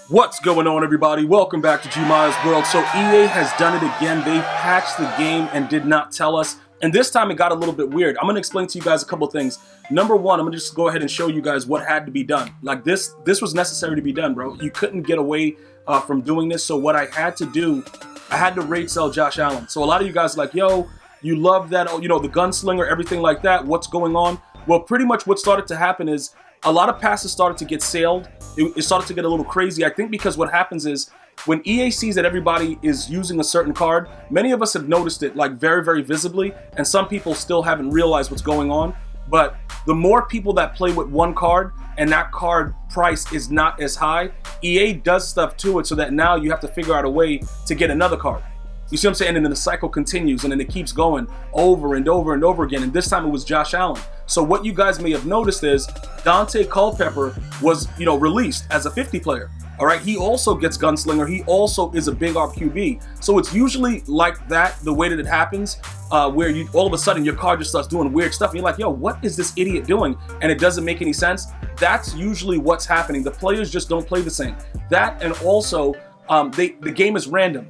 What's going on, everybody? Welcome back to GmiasWorld. So EA has done it again. They patched the game and did not tell us. And this time it got a little bit weird. I'm going to explain to you guys a couple things. Number one, I'm going to just go ahead and show you guys what had to be done. Like this was necessary to be done, bro. You couldn't get away from doing this. So what I had to do, I had to raid sell Josh Allen. So a lot of you guys are like, yo, you love that, you know, the gunslinger, everything like that. What's going on? Well, pretty much what started to happen is a lot of passes started to get sailed. It started to get a little crazy. I think because what happens is when EA sees that everybody is using a certain card, many of us have noticed it like very, very visibly, and some people still haven't realized what's going on. But the more people that play with one card and that card price is not as high, EA does stuff to it so that now you have to figure out a way to get another card. You see what I'm saying? And then the cycle continues and then it keeps going over and over and over again. And this time it was Josh Allen. So what you guys may have noticed is Dante Culpepper was, released as a 50 player. All right. He also gets gunslinger. He also is a big RQB. So it's usually like that, the way that it happens, where you all of a sudden your card just starts doing weird stuff. And you're like, yo, what is this idiot doing? And it doesn't make any sense. That's usually what's happening. The players just don't play the same. That and also the game is random.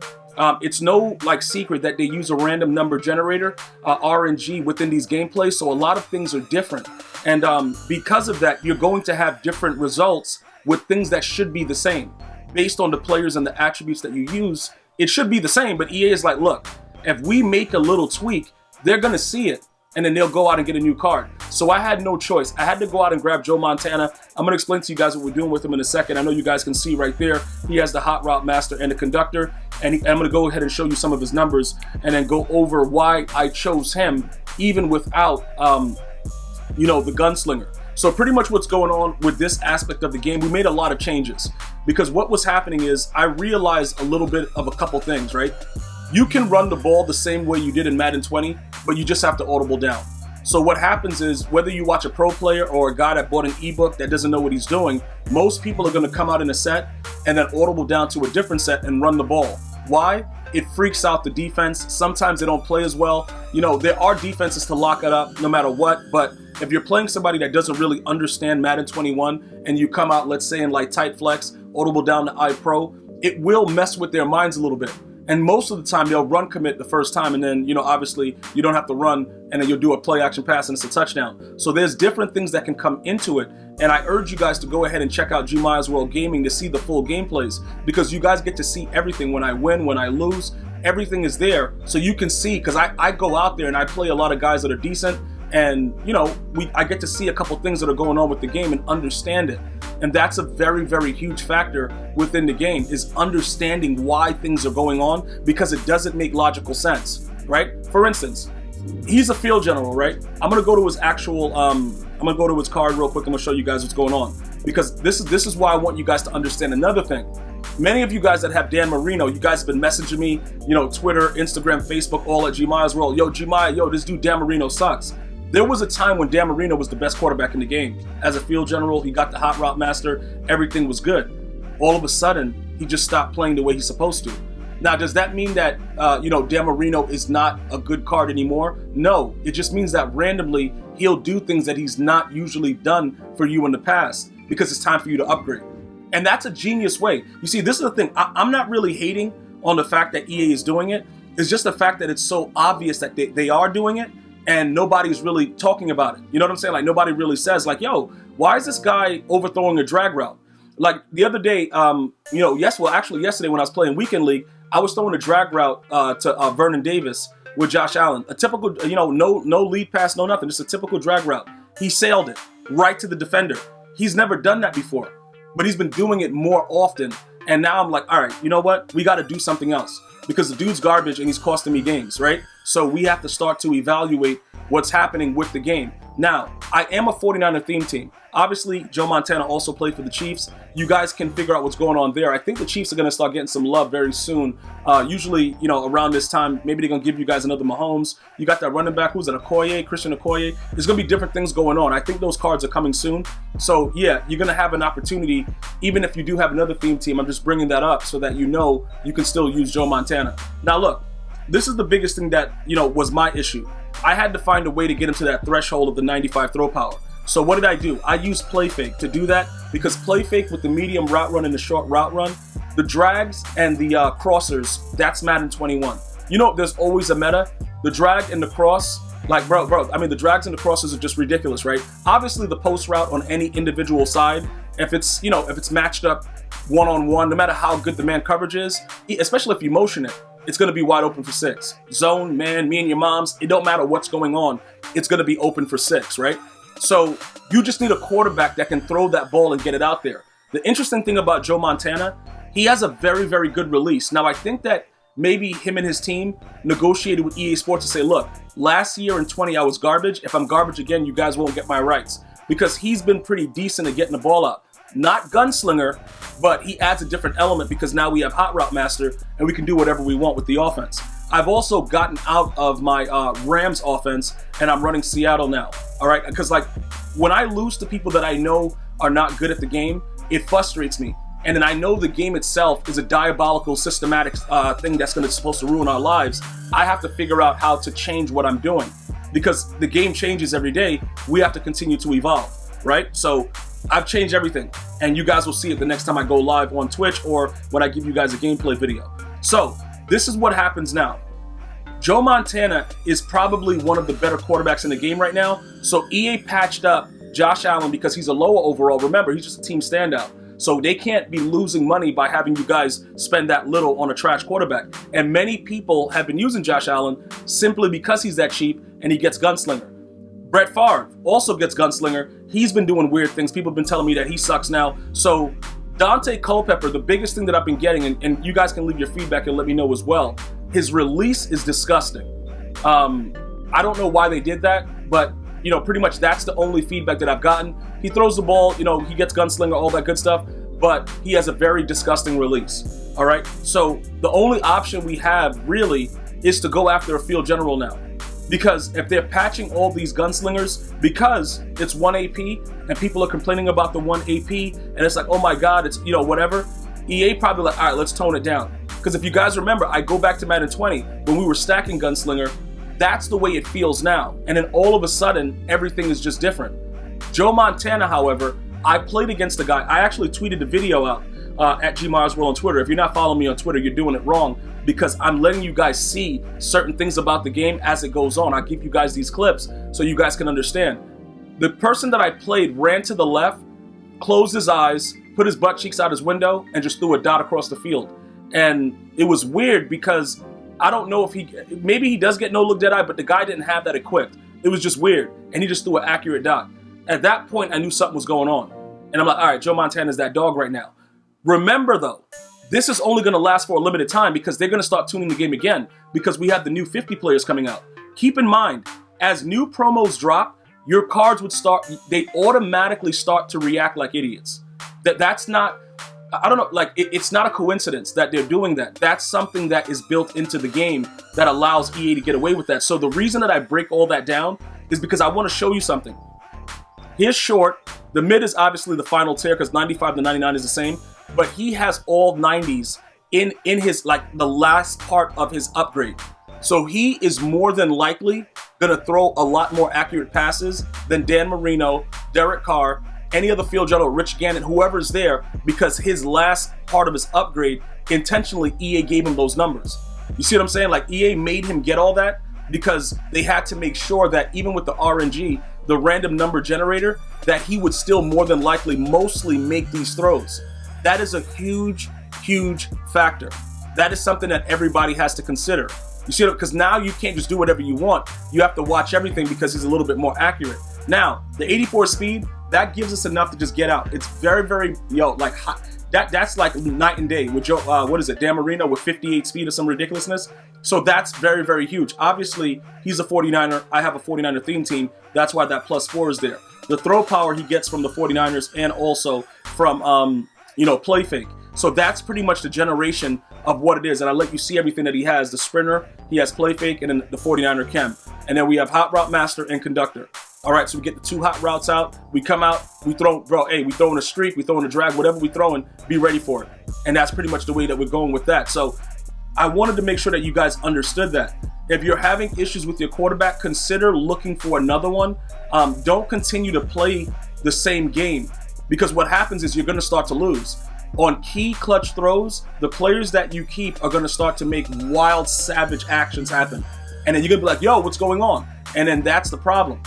It's no secret that they use a random number generator, RNG, within these gameplays. So a lot of things are different. And because of that, you're going to have different results with things that should be the same. Based on the players and the attributes that you use, it should be the same. But EA is like, look, if we make a little tweak, they're going to see it. And then they'll go out and get a new card. So I had no choice. I had to go out and grab Joe Montana. I'm going to explain to you guys what we're doing with him in a second. I know you guys can see right there. He has the Hot Route Master and the Conductor. And I'm going to go ahead and show you some of his numbers and then go over why I chose him even without, the Gunslinger. So pretty much what's going on with this aspect of the game, we made a lot of changes. Because what was happening is I realized a little bit of a couple things, right? You can run the ball the same way you did in Madden 20, but you just have to audible down. So what happens is whether you watch a pro player or a guy that bought an ebook that doesn't know what he's doing, most people are going to come out in a set and then audible down to a different set and run the ball. Why? It freaks out the defense. Sometimes they don't play as well. There are defenses to lock it up no matter what, but if you're playing somebody that doesn't really understand Madden 21 and you come out, let's say in tight flex, audible down to iPro, it will mess with their minds a little bit. And most of the time, they'll run commit the first time, and then, obviously, you don't have to run, and then you'll do a play action pass, and it's a touchdown. So there's different things that can come into it, and I urge you guys to go ahead and check out GmiasWorld Gaming to see the full gameplays, because you guys get to see everything. When I win, when I lose, everything is there, so you can see, because I go out there and I play a lot of guys that are decent, and, I get to see a couple things that are going on with the game and understand it. And that's a very, very huge factor within the game, is understanding why things are going on, because it doesn't make logical sense, right? For instance, he's a field general, right? I'm going to go to his actual, I'm going to go to his card real quick. I'm going to show you guys what's going on, because this is why I want you guys to understand another thing. Many of you guys that have Dan Marino, you guys have been messaging me, Twitter, Instagram, Facebook, all at GmiasWorld. Yo, Gmia, this dude Dan Marino sucks. There was a time when Dan Marino was the best quarterback in the game. As a field general, he got the Hot Route Master. Everything was good. All of a sudden, he just stopped playing the way he's supposed to. Now, does that mean that, Dan Marino is not a good card anymore? No, it just means that randomly, he'll do things that he's not usually done for you in the past, because it's time for you to upgrade. And that's a genius way. You see, this is the thing. I'm not really hating on the fact that EA is doing it. It's just the fact that it's so obvious that they are doing it, and nobody's really talking about it. You know what I'm saying? Nobody really says, yo, why is this guy overthrowing a drag route? The other day, yesterday when I was playing Weekend League, I was throwing a drag route to Vernon Davis with Josh Allen. A typical, no lead pass, no nothing, just a typical drag route. He sailed it right to the defender. He's never done that before, but he's been doing it more often. And now I'm like, all right, you know what? We got to do something else, because the dude's garbage and he's costing me games, right? So we have to start to evaluate what's happening with the game. Now, I am a 49er theme team. Obviously, Joe Montana also played for the Chiefs. You guys can figure out what's going on there. I think the Chiefs are going to start getting some love very soon. Usually, around this time, maybe they're going to give you guys another Mahomes. You got that running back, who's an Okoye, Christian Okoye. There's going to be different things going on. I think those cards are coming soon. So, yeah, you're going to have an opportunity, even if you do have another theme team. I'm just bringing that up so that you can still use Joe Montana. Now, look, this is the biggest thing that, was my issue. I had to find a way to get him to that threshold of the 95 throw power. So what did I do? I used play fake to do that, because play fake with the medium route run and the short route run, the drags and the crossers, that's Madden 21. You know, there's always a meta. The drag and the cross, like, bro, I mean, the drags and the crosses are just ridiculous, right? Obviously, the post route on any individual side, if it's, you know, if it's matched up one-on-one, no matter how good the man coverage is, especially if you motion it, it's going to be wide open for 6. Zone, man, me and your moms, it don't matter what's going on, it's going to be open for 6, right? So you just need a quarterback that can throw that ball and get it out there. The interesting thing about Joe Montana, he has a very, very good release. Now, I think that maybe him and his team negotiated with EA Sports to say, look, last year in 20 I was garbage. If I'm garbage again, you guys won't get my rights. Because he's been pretty decent at getting the ball out. Not gunslinger, but he adds a different element because now we have Hot Route Master and we can do whatever we want with the offense. I've also gotten out of my Rams offense and I'm running Seattle now, all right? Because like when I lose to people that I know are not good at the game, it frustrates me. And then I know the game itself is a diabolical, systematic thing that's supposed to ruin our lives. I have to figure out how to change what I'm doing because the game changes every day. We have to continue to evolve, right? So I've changed everything, and you guys will see it the next time I go live on Twitch or when I give you guys a gameplay video. So this is what happens now. Joe Montana is probably one of the better quarterbacks in the game right now. So EA patched up Josh Allen because he's a lower overall. Remember, he's just a team standout. So they can't be losing money by having you guys spend that little on a trash quarterback. And many people have been using Josh Allen simply because he's that cheap and he gets gunslinger. Brett Favre also gets gunslinger. He's been doing weird things. People have been telling me that he sucks now. So Dante Culpepper, the biggest thing that I've been getting, and you guys can leave your feedback and let me know as well, his release is disgusting. I don't know why they did that, but you know, pretty much that's the only feedback that I've gotten. He throws the ball, you know, he gets gunslinger, all that good stuff, but he has a very disgusting release, all right? So the only option we have really is to go after a field general now. Because if they're patching all these gunslingers, because it's 1 AP and people are complaining about the 1 AP and it's like, oh my God, it's, you know, whatever, EA probably like, all right, let's tone it down. Because if you guys remember, I go back to Madden 20, when we were stacking gunslinger, that's the way it feels now. And then all of a sudden, everything is just different. Joe Montana, however, I played against a guy. I actually tweeted the video out at GmiasWorld on Twitter. If you're not following me on Twitter, you're doing it wrong because I'm letting you guys see certain things about the game as it goes on. I give you guys these clips so you guys can understand. The person that I played ran to the left, closed his eyes, put his butt cheeks out his window, and just threw a dot across the field. And it was weird because I don't know if maybe he does get no-look dead eye, but the guy didn't have that equipped. It was just weird, and he just threw an accurate dot. At that point, I knew something was going on. And I'm like, all right, Joe Montana's that dog right now. Remember, though, this is only going to last for a limited time because they're going to start tuning the game again because we have the new 50 players coming out. Keep in mind, as new promos drop, your cards would start, they automatically start to react like idiots. That's not, I don't know, like, it's not a coincidence that they're doing that. That's something that is built into the game that allows EA to get away with that. So the reason that I break all that down is because I want to show you something. Here's short. The mid is obviously the final tier because 95 to 99 is the same, but he has all 90s in his, like, the last part of his upgrade. So he is more than likely going to throw a lot more accurate passes than Dan Marino, Derek Carr, any other field general, Rich Gannon, whoever's there, because his last part of his upgrade, intentionally EA gave him those numbers. You see what I'm saying? Like, EA made him get all that because they had to make sure that even with the RNG, the random number generator, that he would still more than likely mostly make these throws. That is a huge, huge factor. That is something that everybody has to consider. You see, because now you can't just do whatever you want. You have to watch everything because he's a little bit more accurate. Now, the 84 speed, that gives us enough to just get out. It's very, very, like hot. That's like night and day with Joe, what is it, Dan Marino with 58 speed or some ridiculousness. So that's very, very huge. Obviously, he's a 49er. I have a 49er theme team. That's why that +4 is there. The throw power he gets from the 49ers and also from, play fake. So that's pretty much the generation of what it is. And I let you see everything that he has. The sprinter, he has play fake, and then the 49er chem. And then we have hot route master and conductor. All right, so we get the 2 hot routes out. We come out, we throw, we throwing a streak, we throwing a drag, whatever we throwing, be ready for it. And that's pretty much the way that we're going with that. So I wanted to make sure that you guys understood that. If you're having issues with your quarterback, consider looking for another one. Don't continue to play the same game, because what happens is you're going to start to lose. On key clutch throws, the players that you keep are going to start to make wild, savage actions happen. And then you're going to be like, yo, what's going on? And then that's the problem.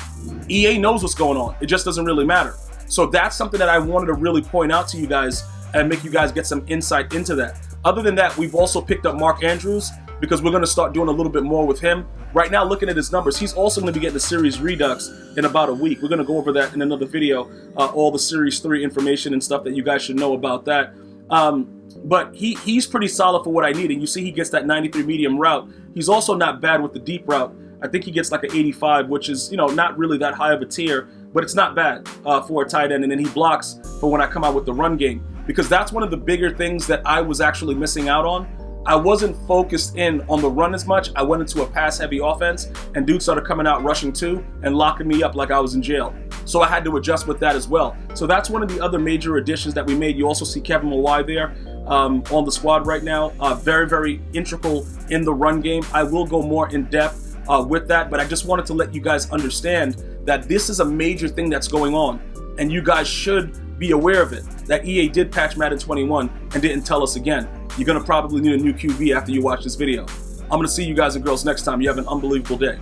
EA knows what's going on. It just doesn't really matter. So that's something that I wanted to really point out to you guys and make you guys get some insight into that. Other than that, we've also picked up Mark Andrews, because we're going to start doing a little bit more with him. Right now, looking at his numbers, he's also going to be getting the Series Redux in about a week. We're going to go over that in another video, all the Series 3 information and stuff that you guys should know about that. But he's pretty solid for what I need. And you see he gets that 93 medium route. He's also not bad with the deep route. I think he gets like an 85, which is, you know, not really that high of a tier, but it's not bad for a tight end. And then he blocks for when I come out with the run game, because that's one of the bigger things that I was actually missing out on. I wasn't focused in on the run as much. I went into a pass-heavy offense, and dudes started coming out rushing too and locking me up like I was in jail. So I had to adjust with that as well. So that's one of the other major additions that we made. You also see Kevin Mawai there on the squad right now. Very, very integral in the run game. I will go more in depth with that, but I just wanted to let you guys understand that this is a major thing that's going on, and you guys should be aware of it, that EA did patch Madden 21 and didn't tell us again. You're going to probably need a new QB after you watch this video. I'm going to see you guys and girls next time. You have an unbelievable day.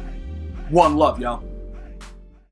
One love, y'all.